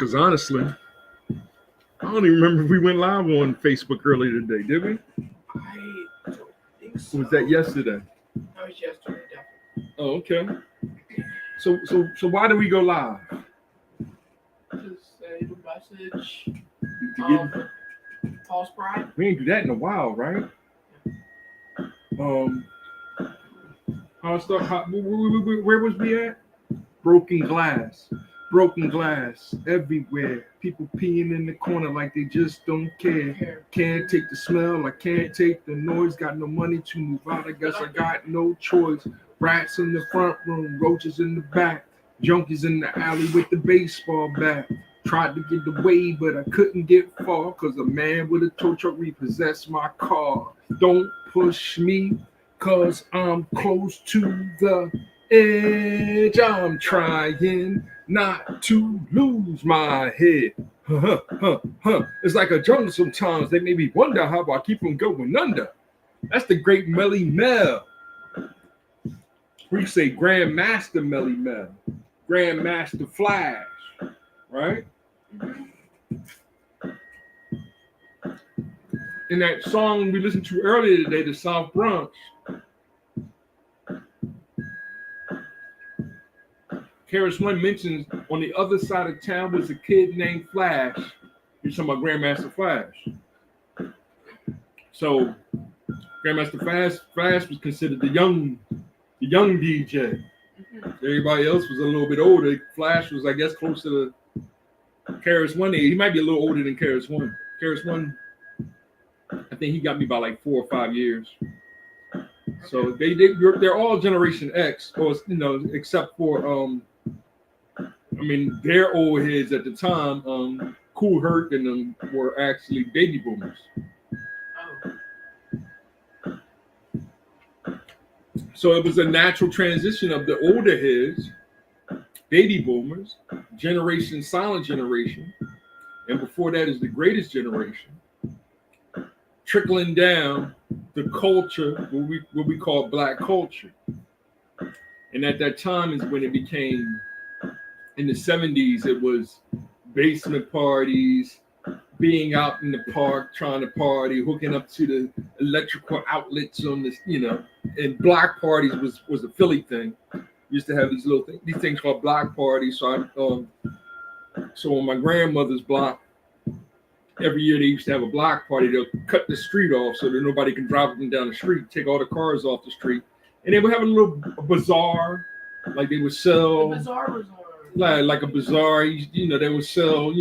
Because honestly, I don't even remember if we went live on Facebook earlier today, did we? I don't think Or was that yesterday? That was yesterday, definitely. Oh, okay. So why do we go live? Just say the message. To False pride. we ain't do that in a while, right? Where was we at? Broken glass. Broken glass everywhere. People peeing in the corner like they just don't care. Can't take the smell, I can't take the noise. Got no money to move out, I guess I got no choice. Rats in the front room, roaches in the back. Junkies in the alley with the baseball bat. Tried to get away, but I couldn't get far. Cause a man with a tow truck repossessed my car. Don't push me, cause I'm close to the edge. I'm trying not to lose my head. It's like a jungle sometimes. They make me wonder how I keep from going under. That's the great Melly Mel. We say Grandmaster Melly Mel. Grandmaster Flash. Right? In that song we listened to earlier today, the South Bronx, Karis One mentions on the other side of town was a kid named Flash. You're talking about Grandmaster Flash. So Grandmaster Flash was considered the young DJ. Everybody else was a little bit older. Flash was, I guess, close to the Karis One age. He might be a little older than Karis One. Karis One, I think he got me by like 4 or 5 years. So they're all Generation X, or except for their old heads at the time, Cool Herc and them were actually baby boomers. So it was a natural transition of the older heads, baby boomers, silent generation, and before that is the greatest generation, trickling down the culture, what we call black culture. And at that time is when it became, in the 70s, it was basement parties, being out in the park, trying to party, hooking up to the electrical outlets on this, and block parties was a Philly thing. Used to have these things called block parties. So on my grandmother's block, every year they used to have a block party. They'll cut the street off so that nobody can drive up and down the street, take all the cars off the street. And they would have a little bazaar, like they would sell. The bazaar. Like a bazaar, they would sell,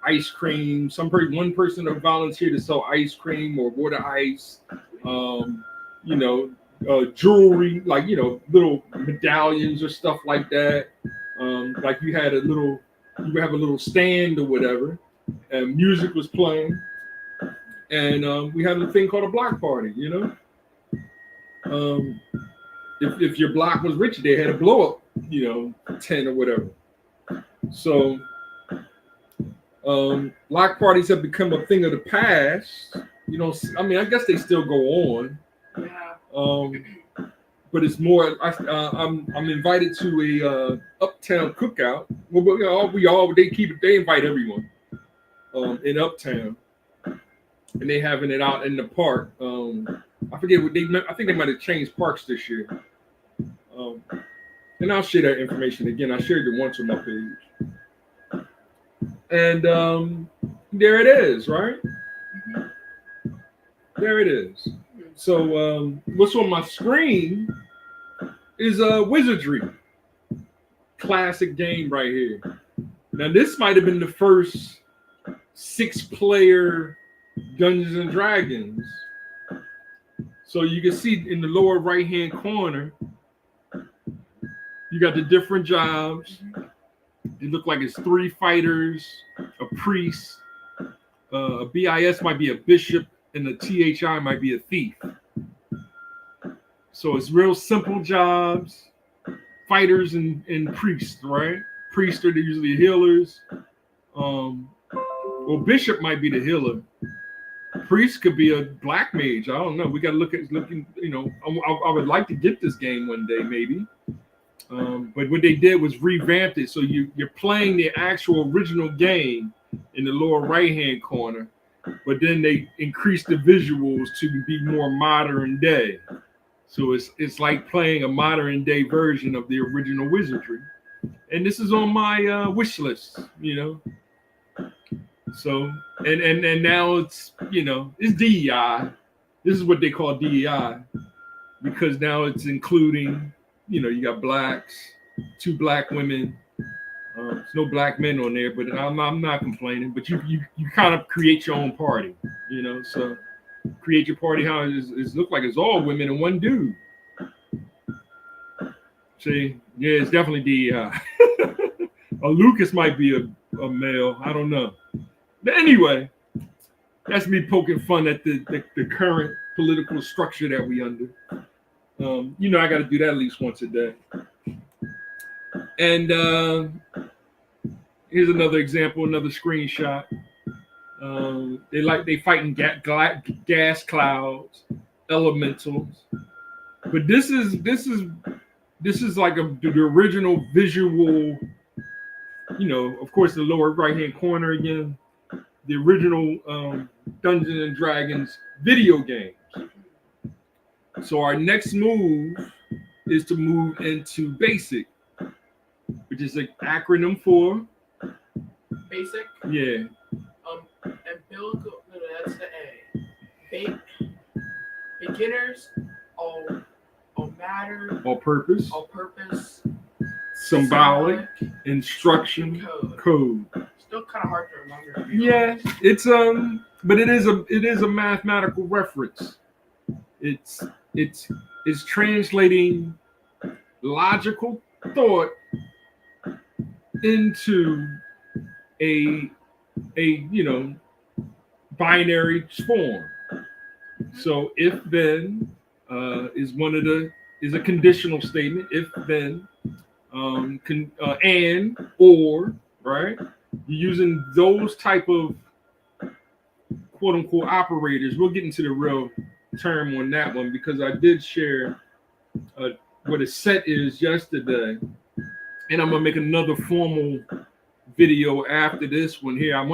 ice cream. One person would volunteer to sell ice cream or water ice, jewelry, like, little medallions or stuff like that. Like you would have a little stand or whatever, and music was playing. And we had a thing called a block party, If your block was rich, they had a blow up, 10 or whatever. So block parties have become a thing of the past. I guess they still go on. Yeah. But it's more. I'm invited to a uptown cookout. Well, they invite everyone in uptown, and they having it out in the park. I forget what I think they might have changed parks this year. And I'll share that information again. I shared it once on my page. And there it is, right? Mm-hmm. There it is. So what's on my screen is Wizardry. Classic game right here. Now this might have been the first 6-player Dungeons and Dragons. So you can see in the lower right-hand corner, you got the different jobs. It look like it's 3 fighters, a priest, a BIS might be a bishop, and a THI might be a thief. So it's real simple jobs, fighters and priests, right? Priests are usually healers. Well, bishop might be the healer. Priest could be a black mage. I don't know. We got to looking. I would like to get this game one day, maybe. But what they did was revamped it. So you're playing the actual original game in the lower right-hand corner, but then they increased the visuals to be more modern day. So it's like playing a modern day version of the original Wizardry. And this is on my wish list, So and now it's it's DEI. This is what they call DEI because now it's including you got blacks, 2 black women. There's no black men on there, but I'm not complaining. But you kind of create your own party, So create your party how it look like it's all women and 1 dude. See, yeah, it's definitely DEI. Lucas might be a male. I don't know. But anyway, that's me poking fun at the current political structure that we under. I got to do that at least once a day. And here's another example, another screenshot. They fighting gas clouds, elementals, but this is like the original visual. Of course, the lower right hand corner again, the original Dungeons and Dragons video games. So our next move is to move into basic, which is an acronym for Basic. Yeah. Umbilical. No, that's the A. Beginners. All matter. All purpose. All purpose. Symbolic. Instruction. Code. Still kind of hard to remember. Yeah, it's but it is a mathematical reference. It's translating logical thought into a binary form. So if then is a conditional statement. If then and or right. You're using those type of quote unquote operators. We'll get into the real term on that one because I did share what a set is yesterday, and I'm gonna make another formal video after this one here. I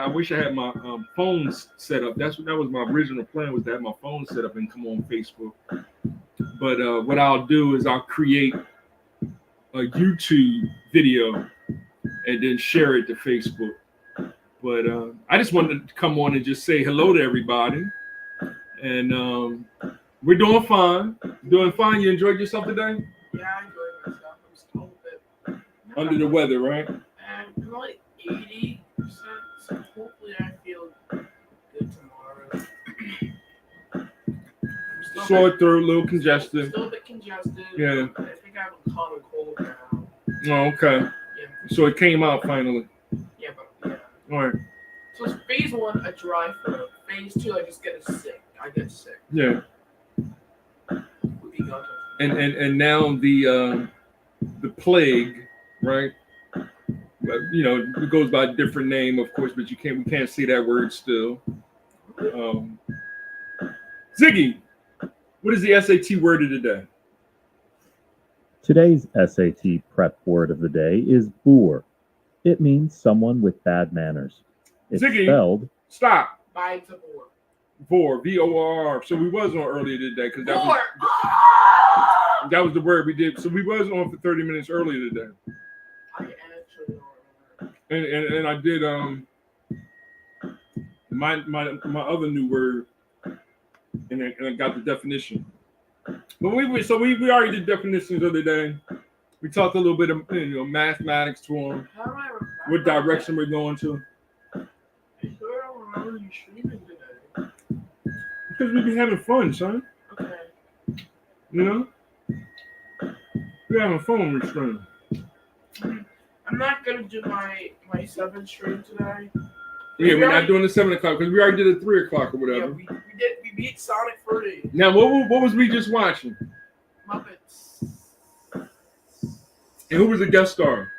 wish I had my phone set up. That was my original plan, was to have my phone set up and come on Facebook. But what I'll do is I'll create a YouTube video and then share it to Facebook. But I just wanted to come on and just say hello to everybody. And we're doing fine. Doing fine. You enjoyed yourself today? Yeah, I enjoyed myself. I'm still a bit under the weather, right? I'm like 80%, so hopefully I feel good tomorrow. Sore throat, a little congested. Still a bit congested. Yeah. I think I have a common cold now. Oh, okay. Yeah. So it came out finally. Yeah, but yeah. All right. So it's phase 1, a dry throat. Phase 2, I just get sick. I get sick. Yeah. And now the plague, right? It goes by a different name, of course, but we can't say that word still. Ziggy, what is the SAT word of the day? Today's SAT prep word of the day is boor. It means someone with bad manners. It's Ziggy, spelled. Stop. Bites a boar. Vor, VOR. So we was on earlier today because that was the word we did. So we was on for 30 minutes earlier today. I actually don't remember. And I did my other new word, and I got the definition. But we already did definitions the other day. We talked a little bit of mathematics to them. How do I remember? What direction we're going to? I sure don't remember you streaming today. Because we be having fun, son. Okay. We're having fun when we're streaming. I'm not gonna do my 7 stream today. Yeah, we're not doing the 7 o'clock because we already did a 3 o'clock or whatever. Yeah, we beat Sonic 30. Now, what was we just watching? Muppets. And who was the guest star?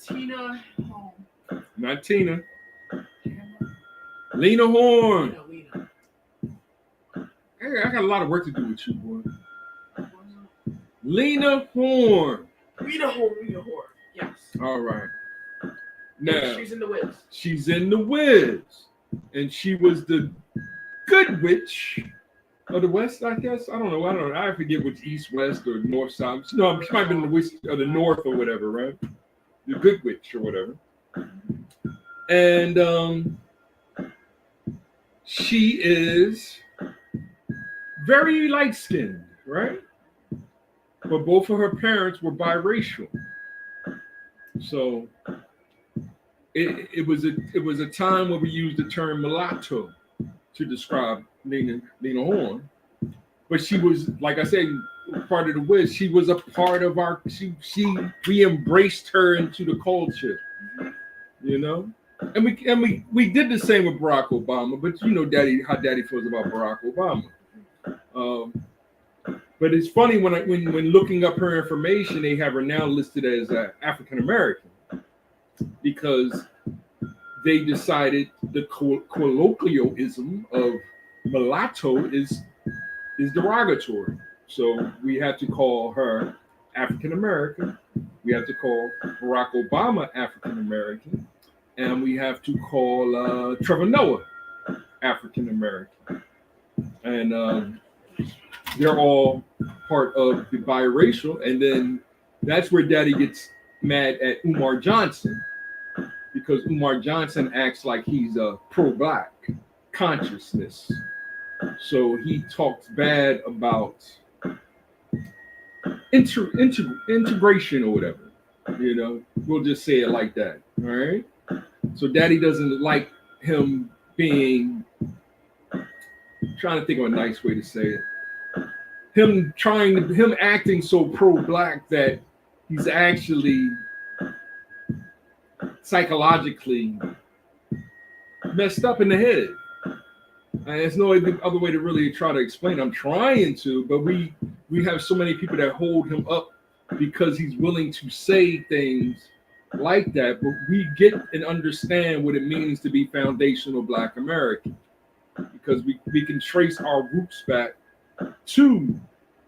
Tina Horn. Not Tina. Lena Horne. Lena. Hey, I got a lot of work to do with you, boy. Lena Horne. Rita Horn. Yes. All right. Now She's in the Wiz. she's in the Wiz, and she was the good witch of the West, I guess. I don't know. I forget which East, West, or North, South. No, she might have been the West or the North or whatever, right? The good witch or whatever. And she is very light skinned, right? But both of her parents were biracial. So it was a time where we used the term mulatto to describe Lena Horne. But she was, like I said, part of the Wiz. She was a part of our. We embraced her into the culture, you know. And we did the same with Barack Obama. But you know, how Daddy feels about Barack Obama. But it's funny when looking up her information, they have her now listed as African American because they decided the colloquialism of mulatto is derogatory. So we have to call her African American. We have to call Barack Obama African American, and we have to call Trevor Noah African American. And they're all part of the biracial, and then that's where Daddy gets mad at Umar Johnson because Umar Johnson acts like he's a pro-black consciousness. So he talks bad about integration or whatever. You know, we'll just say it like that. All right. So Daddy doesn't like him being. I'm trying to think of a nice way to say it. Him acting so pro-black that he's actually psychologically messed up in the head. And there's no other way to really try to explain. I'm trying to, but we have so many people that hold him up because he's willing to say things like that. But we get and understand what it means to be foundational Black American because we can trace our roots back to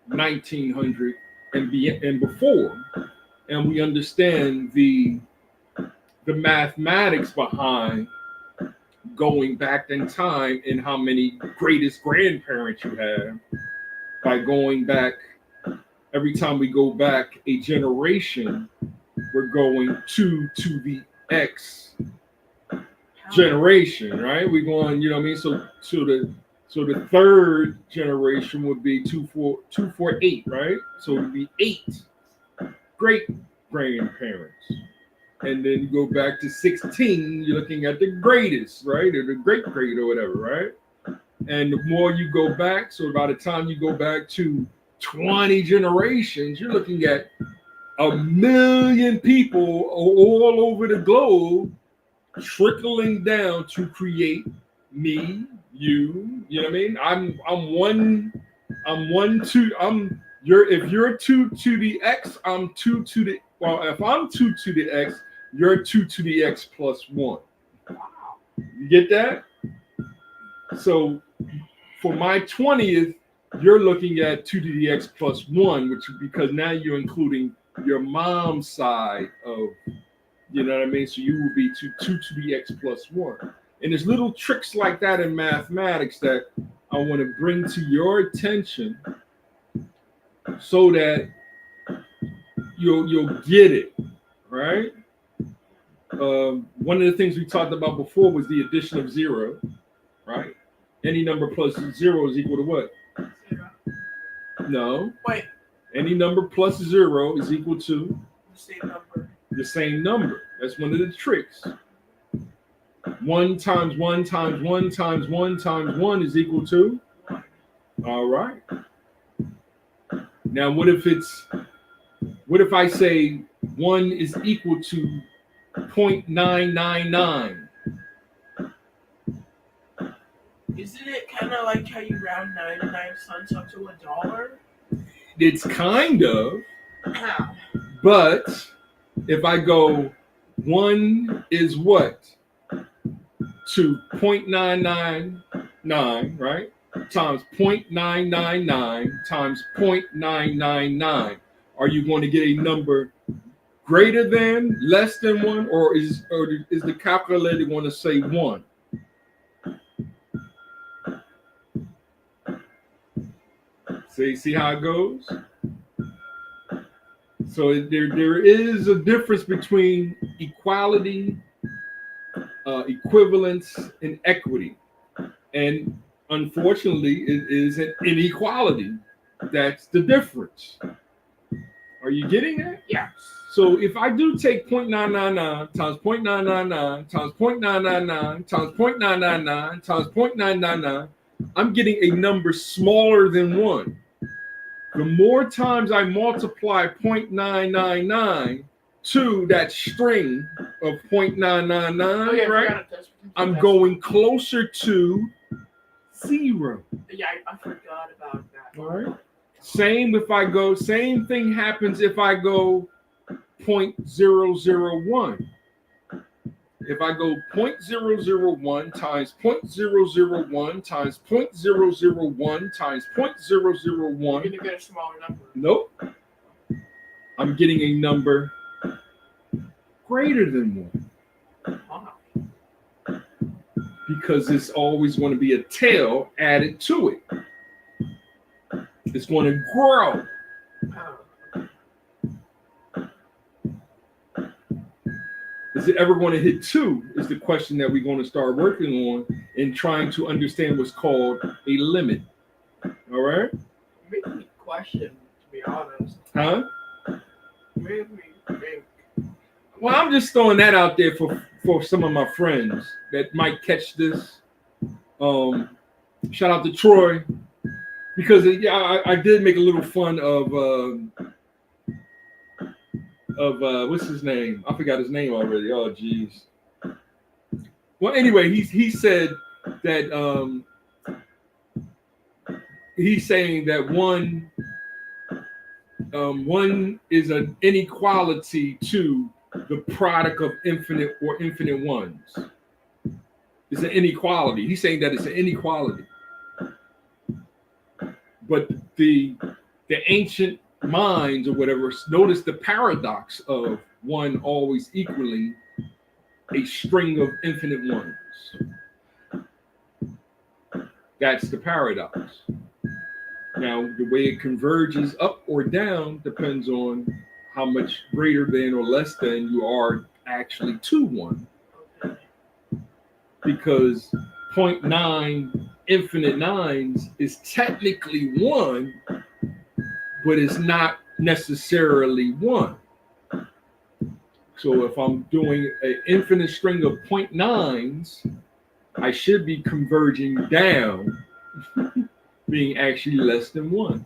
1900 and before, and we understand the mathematics behind going back in time and how many greatest grandparents you have by going back. Every time we go back a generation, we're going to the X generation, right? We're going, you know what I mean? So the third generation would be 248, right? So it would be 8 great grandparents. And then you go back to 16, you're looking at the greatest, right? Or the great or whatever, right? And the more you go back, so by the time you go back to 20 generations, you're looking at 1 million people all over the globe trickling down to create me, you know what I mean? If you're 2 to the X, I'm 2 to the, well, if I'm 2 to the X, you're 2 to the X plus 1. You get that? So for my 20th, you're looking at 2 to the X plus 1, which because now you're including your mom's side of, you know what I mean? So you will be 2 to the X plus 1. And there's little tricks like that in mathematics that I want to bring to your attention so that you'll get it, right? One of the things we talked about before was the addition of 0, right? Any number plus 0 is equal to what? 0. No. Wait. Any number plus 0 is equal to The same number. The same number. That's one of the tricks. 1 times 1 times 1 times 1 times 1 is equal to 1. All right. Now, what if I say 1 is equal to 0.999? Isn't it kind of like how you round 99 cents up to $1? It's kind of, How? but if I go 1 is what? To 0.999, right? Times 0.999 times 0.999. Are you going to get a number greater than, less than 1, or is the calculator going to say 1? See how it goes? So there is a difference between equality, equivalence, and equity. And unfortunately, it is an inequality. That's the difference. Are you getting that? Yes. So if I do take 0.999 times 0.999 times 0.999 times 0.999 times 0.999, I'm getting a number smaller than 1. The more times I multiply 0.999 to that string of 0.999, right? I'm going closer to 0. Yeah, I forgot about that. All right. Same thing happens if I go 0.001. If I go 0.001 times 0.001 times 0.001 times 0.001. You're going to get a smaller number. Nope. I'm getting a number greater than 1. Wow. Because it's always going to be a tail added to it. It's going to grow. Oh. Is it ever going to hit 2 is the question that we're going to start working on and trying to understand what's called a limit. All right? Made me question, to be honest. Huh? Made me think. Well, I'm just throwing that out there for some of my friends that might catch this. Shout out to Troy, because I did make a little fun of what's his name? I forgot his name already. Oh, geez. Well, anyway, he said that he's saying that one is an inequality to the product of infinite or infinite ones. It's an inequality. He's saying that it's an inequality. But the ancient minds or whatever notice the paradox of 1 always equaling a string of infinite ones. That's the paradox. Now, the way it converges up or down depends on how much greater than or less than you are actually to 1. Because 0.9 infinite nines is technically 1, but it's not necessarily 1. So if I'm doing an infinite string of 0.9s, I should be converging down, being actually less than 1.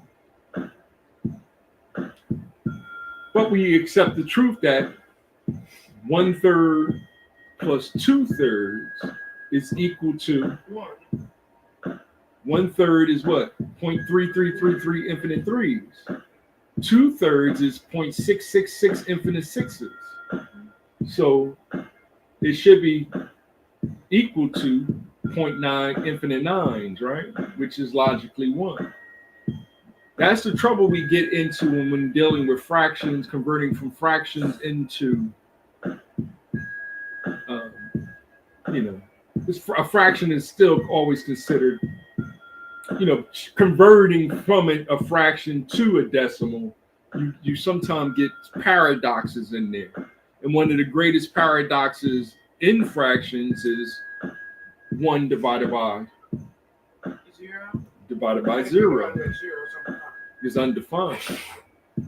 But we accept the truth that 1/3 plus 2/3 is equal to 1. 1/3 is what? 0.3333 infinite 3s. 2/3 is 0.666 infinite 6s. So it should be equal to 0.9 infinite 9s, right? Which is logically 1. That's the trouble we get into when dealing with fractions, converting from fractions into, a fraction is still always considered, converting from a fraction to a decimal, you sometimes get paradoxes in there. And one of the greatest paradoxes in fractions is 1 divided by 0. Divided by 0 is undefined.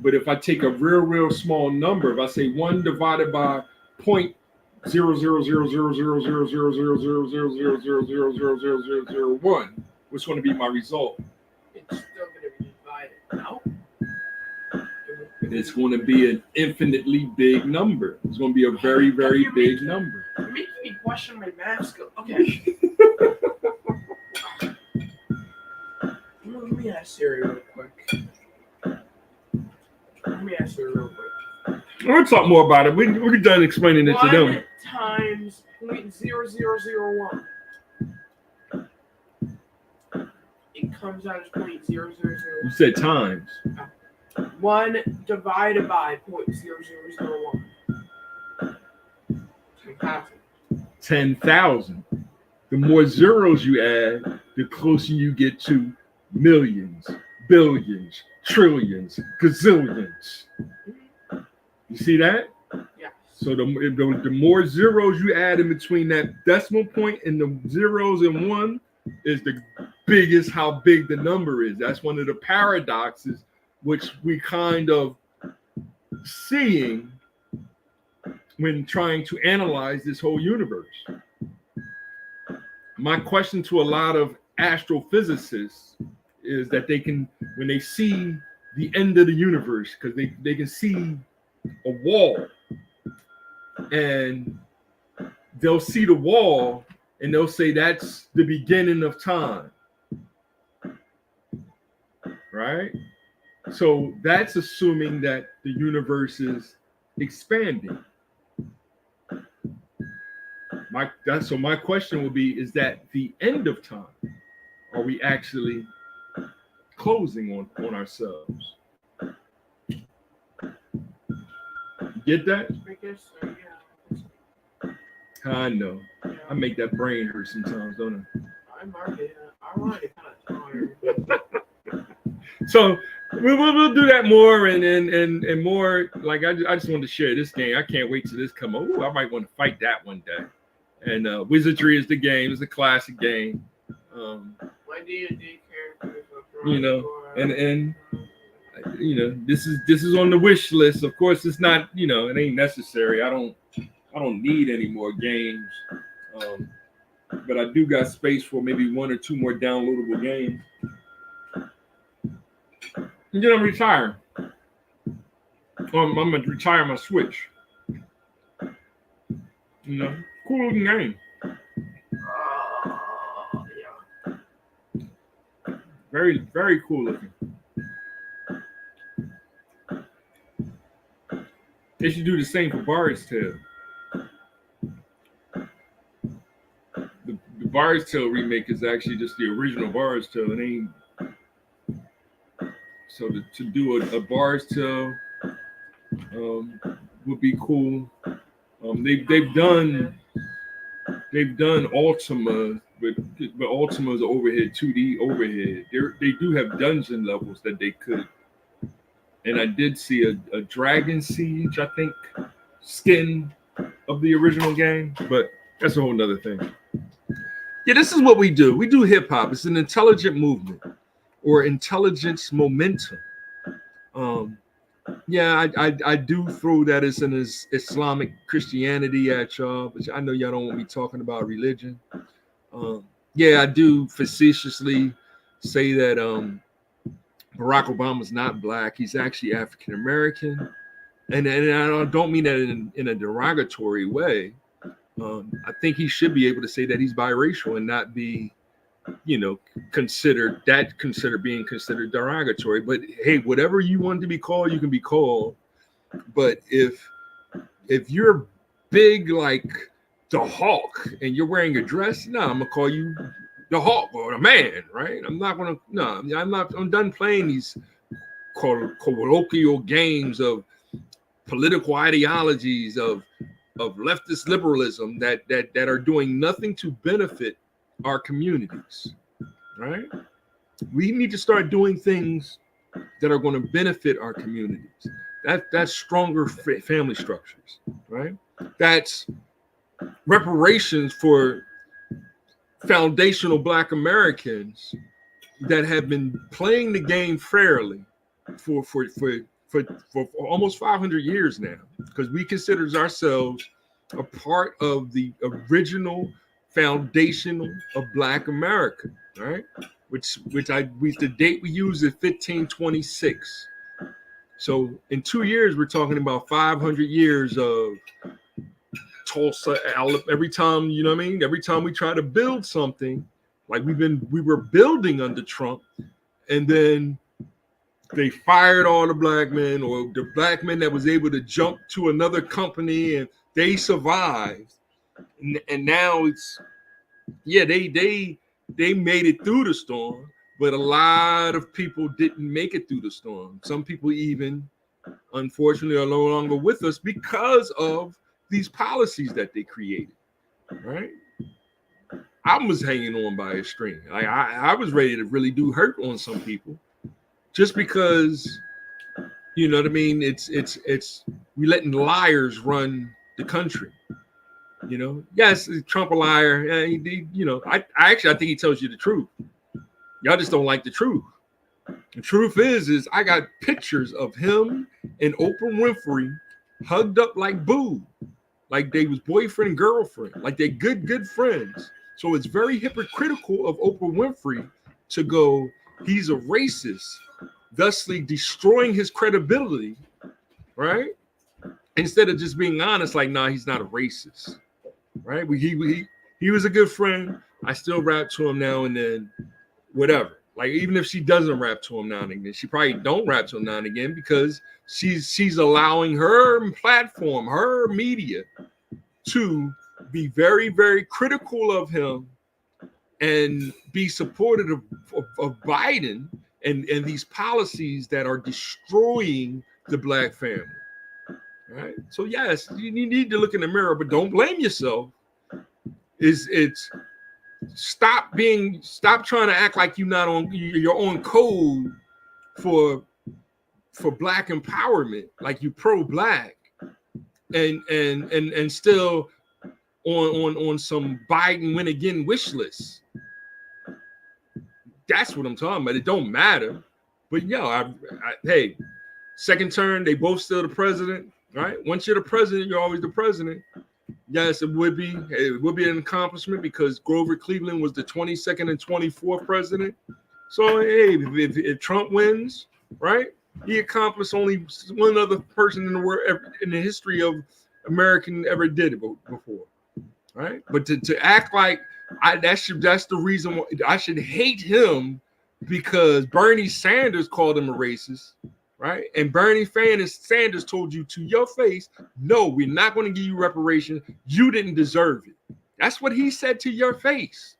But if I take a real small number, if I say 1 divided by 0.0000000000000000001, what's going to be my result? It's still going to be divided. No. It's going to be an infinitely big number. It's going to be a very big number. You're making me question my math skill. Okay. Let me ask Siri real quick. We'll talk more about it. We're done explaining it to them. 1 times 0.0001. It comes out as 0.0001. You said times. 1 divided by 0.0001. 10,000. 10,000. The more zeros you add, the closer you get to millions, billions, trillions, gazillions. You see that? Yes. So the more zeros you add in between that decimal point and the zeros and one is the biggest how big the number is. That's one of the paradoxes which we kind of seeing when trying to analyze this whole universe. My question to a lot of astrophysicists is that they can, when they see the end of the universe, because they can see a wall and they'll see the wall and they'll say that's the beginning of time, right? So that's assuming that the universe is expanding. So my question will be, is that the end of time? Are we actually closing on ourselves? Get that? I guess so, yeah. I know. Yeah. I make that brain hurt sometimes, don't I'm already kind of tired. I? So we'll do that more and more. Like I just wanted to share this game. I can't wait till this come up. Ooh, I might want to fight that one day. And Wizardry is the game. It's a classic game. My D&D characters are You know, and you know, this is on the wish list. Of course, it's not. You know, it ain't necessary. I don't need any more games. But I do got space for maybe 1 or 2 more downloadable games. And then I'm retiring. I'm gonna retire my Switch. You know, cool looking game. Yeah. Very, very cool looking. They should do the same for Bard's Tale. The Bard's Tale remake is actually just the original Bard's Tale. It ain't. So to do a Bard's Tale would be cool. They've done Ultima, but Ultima's overhead 2D overhead. They do have dungeon levels that they could. And I did see a Dragon Siege, I think, skin of the original game, but that's a whole nother thing. Yeah, this is what we do. We do hip hop. It's an intelligent movement or intelligence momentum. Yeah, I do throw that as an Islamic Christianity at y'all, but I know y'all don't want me talking about religion. Yeah, I do facetiously say that Barack Obama's not black. He's actually African American. And I don't mean that in a derogatory way. I think he should be able to say that he's biracial and not be, you know, considered being considered derogatory. But hey, whatever you want to be called, you can be called. But if you're big like the Hulk and you're wearing a dress, no, I'm gonna call you the Hulk or the Man, right? I'm done playing these colloquial games of political ideologies of leftist liberalism that are doing nothing to benefit our communities, right? We need to start doing things that are going to benefit our communities. That's stronger family structures, right? That's reparations for foundational Black Americans that have been playing the game fairly for almost 500 years now, because we consider ourselves a part of the original foundational of Black America, right? The date we use is 1526. So in 2 years, we're talking about 500 years of Tulsa. Every time, you know what I mean? Every time we try to build something, like we were building under Trump, and then they fired all the black men, or the black men that was able to jump to another company and they survived. And now it's, yeah, they made it through the storm, But a lot of people didn't make it through the storm. Some people even, unfortunately, are no longer with us because of these policies that they created, right? I was hanging on by a string. I was ready to really do hurt on some people just because, you know what I mean? It's we letting liars run the country. You know, yes, Trump a liar. You know, I think he tells you the truth. Y'all just don't like the truth. The truth is I got pictures of him and Oprah Winfrey hugged up like boo, like they was boyfriend and girlfriend, like they good friends. So it's very hypocritical of Oprah Winfrey to go, he's a racist, thusly destroying his credibility, right? Instead of just being honest, like, nah, he's not a racist, right? He was a good friend. I still rap to him now and then, whatever. Like, even if she doesn't rap to him now and again, she probably don't rap to him now and again because she's allowing her platform, her media, to be very, very critical of him and be supportive of Biden and these policies that are destroying the black family. Right? So yes, you need to look in the mirror, but don't blame yourself. It's stop trying to act like you're on code for black empowerment, like you pro-black, and still on some Biden win again wish list. That's what I'm talking about. It don't matter. But hey, second term, they both still the president, right? Once you're the president, you're always the president. Yes, it would be an accomplishment because Grover Cleveland was the 22nd and 24th president. So hey, if Trump wins, right, he accomplished only one other person in the world in the history of American ever did it before, right? But to act like that's the reason why I should hate him because Bernie Sanders called him a racist, right? And Bernie Sanders told you to your face, no, we're not going to give you reparations. You didn't deserve it. That's what he said to your face.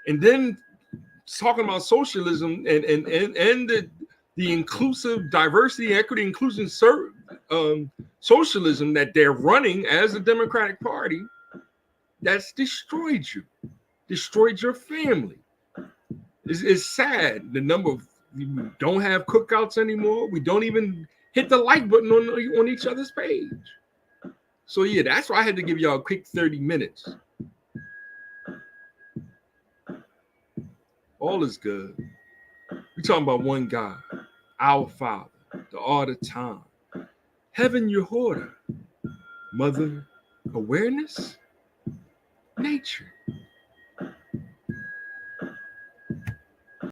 And then talking about socialism and the inclusive diversity, equity, inclusion, socialism that they're running as the Democratic Party, that's destroyed your family. It's sad. The number of we don't have cookouts anymore. We don't even hit the like button on each other's page. So yeah, that's why I had to give y'all a quick 30 minutes. All is good. We're talking about one God, our Father, the all the time. Heaven Yehoda, Mother Awareness, Nature.